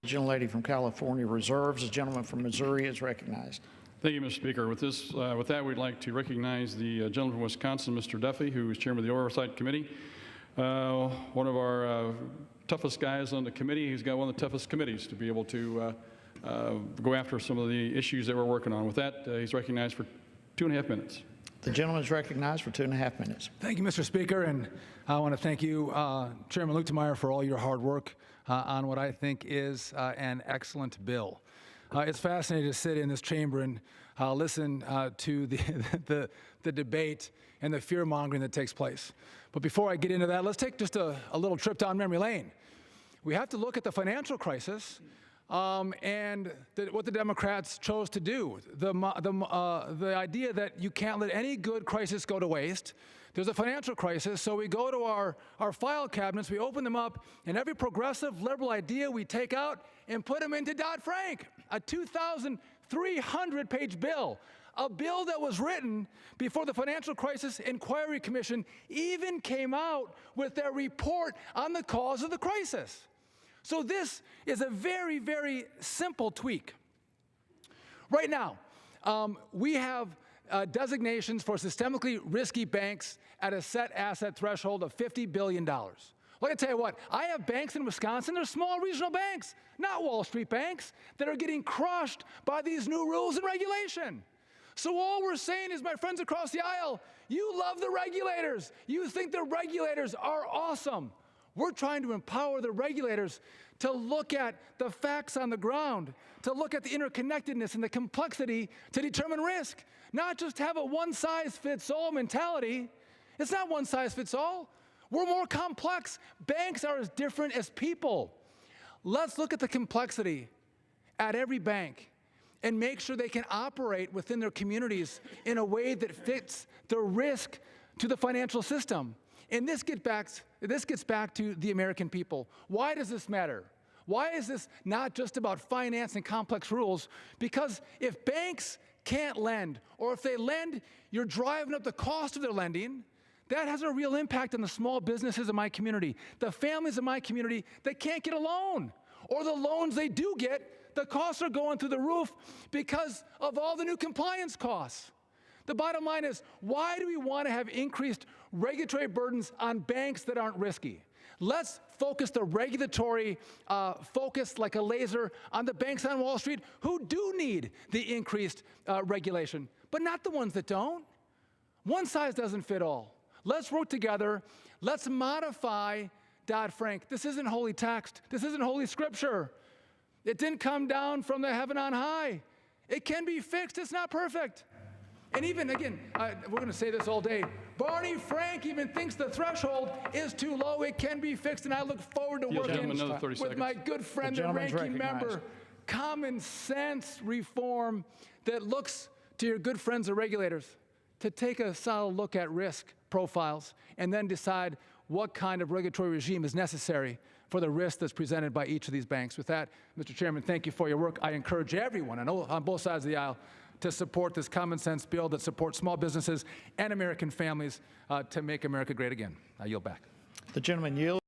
The gentlelady from California reserves. The gentleman from Missouri is recognized. Thank you, Mr. Speaker. With that, we'd like to recognize the gentleman from Wisconsin, Mr. Duffy, who is chairman of the Oversight Committee. One of our toughest guys on the committee. He's got one of the toughest committees to be able to go after some of the issues that we're working on. With that, he's recognized for 2.5 minutes. The gentleman is recognized for 2.5 minutes. Thank you, Mr. Speaker, and I want to thank you, Chairman Luetkemeyer, for all your hard work on what I think is an excellent bill. It's fascinating to sit in this chamber and listen to the debate and the fear-mongering that takes place. But before I get into that, let's take just a little trip down memory lane. We have to look at the financial crisis and what the Democrats chose to do. The idea that you can't let any good crisis go to waste. There's a financial crisis, so we go to our file cabinets, we open them up, and every progressive liberal idea we take out and put them into Dodd-Frank, a 2,300-page bill. A bill that was written before the Financial Crisis Inquiry Commission even came out with their report on the cause of the crisis. So this is a very, very simple tweak. Right now, we have designations for systemically risky banks at a set asset threshold of $50 billion. Well, I tell you what, I have banks in Wisconsin, they're small regional banks, not Wall Street banks, that are getting crushed by these new rules and regulation. So all we're saying is, my friends across the aisle, you love the regulators. You think the regulators are awesome. We're trying to empower the regulators to look at the facts on the ground, to look at the interconnectedness and the complexity to determine risk, not just have a one-size-fits-all mentality. It's not one-size-fits-all. We're more complex. Banks are as different as people. Let's look at the complexity at every bank and make sure they can operate within their communities in a way that fits the risk to the financial system. And this gets back to the American people. Why does this matter? Why is this not just about finance and complex rules? Because if banks can't lend, or if they lend, you're driving up the cost of their lending, that has a real impact on the small businesses in my community, the families in my community that can't get a loan, or the loans they do get, the costs are going through the roof because of all the new compliance costs. The bottom line is, why do we want to have increased regulatory burdens on banks that aren't risky? Let's focus the regulatory focus like a laser on the banks on Wall Street who do need the increased regulation, but not the ones that don't. One size doesn't fit all. Let's work together. Let's modify Dodd-Frank. This isn't holy text. This isn't holy scripture. It didn't come down from the heaven on high. It can be fixed. It's not perfect. And even, again, we're going to say this all day, Barney Frank even thinks the threshold is too low. It can be fixed, and I look forward to working with my good friend, the ranking member. Common sense reform that looks to your good friends, the regulators, to take a solid look at risk profiles and then decide what kind of regulatory regime is necessary for the risk that's presented by each of these banks. With that, Mr. Chairman, thank you for your work. I encourage everyone, I know on both sides of the aisle, to support this common sense bill that supports small businesses and American families to make America great again. I yield back. The gentleman yields.